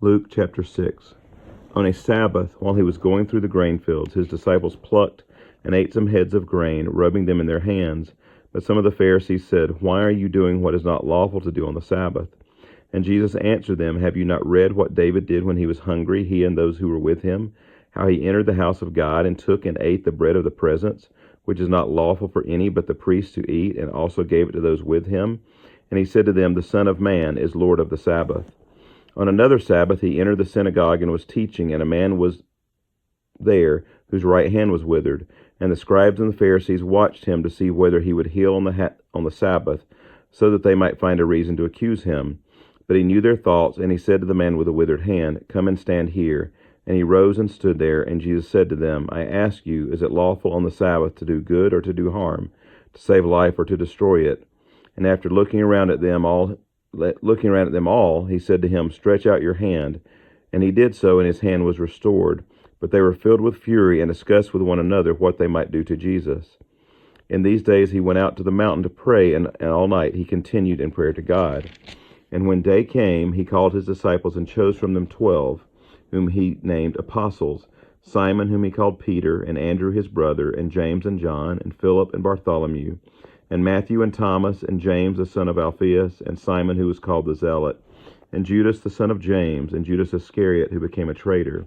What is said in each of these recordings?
Luke chapter 6. On a Sabbath, while he was going through the grain fields, his disciples plucked and ate some heads of grain, rubbing them in their hands. But some of the Pharisees said, "Why are you doing what is not lawful to do on the Sabbath?" And Jesus answered them, "Have you not read what David did when he was hungry, he and those who were with him? How he entered the house of God and took and ate the bread of the presence, which is not lawful for any but the priests to eat, and also gave it to those with him? And he said to them, The Son of Man is Lord of the Sabbath." On another Sabbath he entered the synagogue and was teaching, and a man was there whose right hand was withered. And the scribes and the Pharisees watched him to see whether he would heal on the Sabbath, so that they might find a reason to accuse him. But he knew their thoughts, and he said to the man with the withered hand, "Come and stand here." And he rose and stood there. And Jesus said to them, "I ask you, is it lawful on the Sabbath to do good or to do harm, to save life or to destroy it?" And after looking around at them all, he said to him, "Stretch out your hand." And he did so, and his hand was restored. But they were filled with fury and discussed with one another what they might do to Jesus. In these days he went out to the mountain to pray, and all night he continued in prayer to God. And when day came, he called his disciples and chose from them 12, whom he named apostles: Simon, whom he called Peter, and Andrew his brother, and James and John, and Philip and Bartholomew, and Matthew and Thomas, and James the son of Alphaeus, and Simon who was called the Zealot, and Judas the son of James, and Judas Iscariot who became a traitor.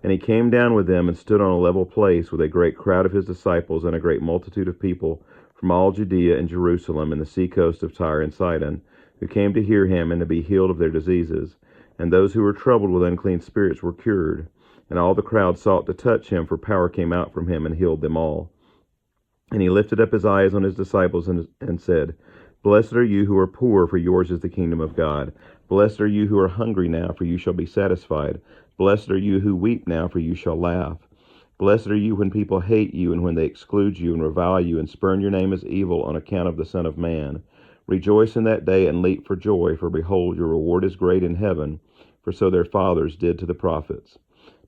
And he came down with them and stood on a level place with a great crowd of his disciples and a great multitude of people from all Judea and Jerusalem and the seacoast of Tyre and Sidon, who came to hear him and to be healed of their diseases. And those who were troubled with unclean spirits were cured. And all the crowd sought to touch him, for power came out from him and healed them all. And he lifted up his eyes on his disciples and said, "Blessed are you who are poor, for yours is the kingdom of God. Blessed are you who are hungry now, for you shall be satisfied. Blessed are you who weep now, for you shall laugh. Blessed are you when people hate you, and when they exclude you, and revile you, and spurn your name as evil on account of the Son of Man. Rejoice in that day, and leap for joy, for behold, your reward is great in heaven, for so their fathers did to the prophets.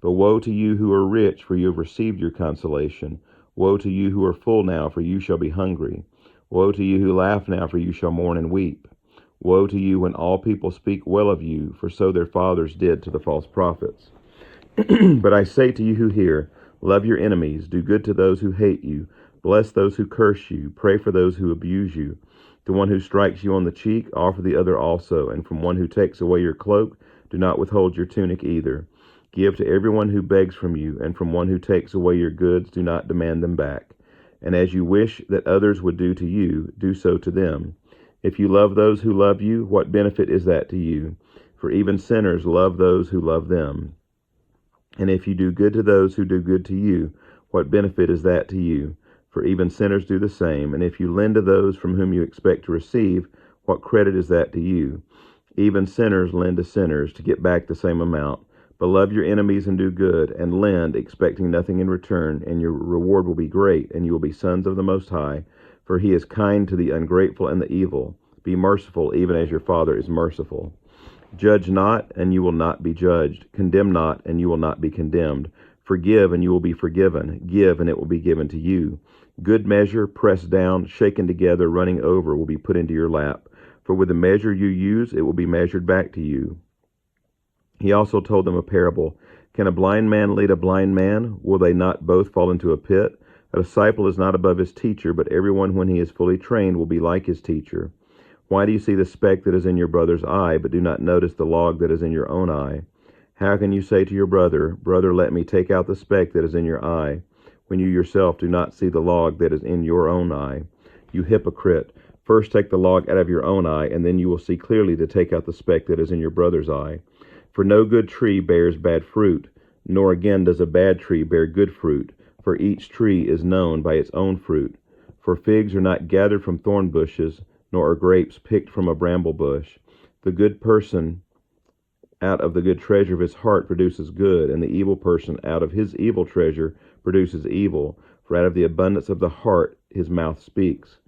But woe to you who are rich, for you have received your consolation. Woe to you who are full now, for you shall be hungry. Woe to you who laugh now, for you shall mourn and weep. Woe to you when all people speak well of you, for so their fathers did to the false prophets. But I say to you who hear, love your enemies, do good to those who hate you, bless those who curse you, pray for those who abuse you. To one who strikes you on the cheek, offer the other also, and from one who takes away your cloak, do not withhold your tunic either. Give to everyone who begs from you, and from one who takes away your goods, do not demand them back. And as you wish that others would do to you, do so to them. If you love those who love you, what benefit is that to you? For even sinners love those who love them. And if you do good to those who do good to you, what benefit is that to you? For even sinners do the same. And if you lend to those from whom you expect to receive, what credit is that to you? Even sinners lend to sinners to get back the same amount. But love your enemies and do good, and lend, expecting nothing in return, and your reward will be great, and you will be sons of the Most High, for he is kind to the ungrateful and the evil. Be merciful, even as your Father is merciful. Judge not, and you will not be judged. Condemn not, and you will not be condemned. Forgive, and you will be forgiven. Give, and it will be given to you. Good measure, pressed down, shaken together, running over, will be put into your lap. For with the measure you use, it will be measured back to you. He also told them a parable. Can a blind man lead a blind man? Will they not both fall into a pit? A disciple is not above his teacher, but everyone when he is fully trained will be like his teacher. Why do you see the speck that is in your brother's eye, but do not notice the log that is in your own eye? How can you say to your brother, Brother, let me take out the speck that is in your eye, when you yourself do not see the log that is in your own eye? You hypocrite! First take the log out of your own eye, and then you will see clearly to take out the speck that is in your brother's eye. For no good tree bears bad fruit, nor again does a bad tree bear good fruit, for each tree is known by its own fruit. For figs are not gathered from thorn bushes, nor are grapes picked from a bramble bush. The good person out of the good treasure of his heart produces good, and the evil person out of his evil treasure produces evil, for out of the abundance of the heart his mouth speaks.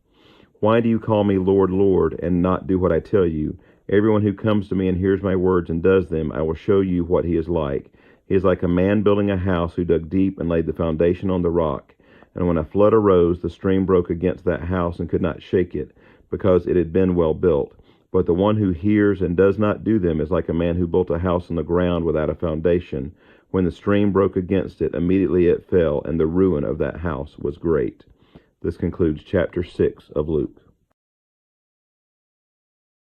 Why do you call me Lord, Lord, and not do what I tell you? Everyone who comes to me and hears my words and does them, I will show you what he is like. He is like a man building a house who dug deep and laid the foundation on the rock. And when a flood arose, the stream broke against that house and could not shake it, because it had been well built. But the one who hears and does not do them is like a man who built a house on the ground without a foundation. When the stream broke against it, immediately it fell, and the ruin of that house was great. This concludes chapter 6 of Luke.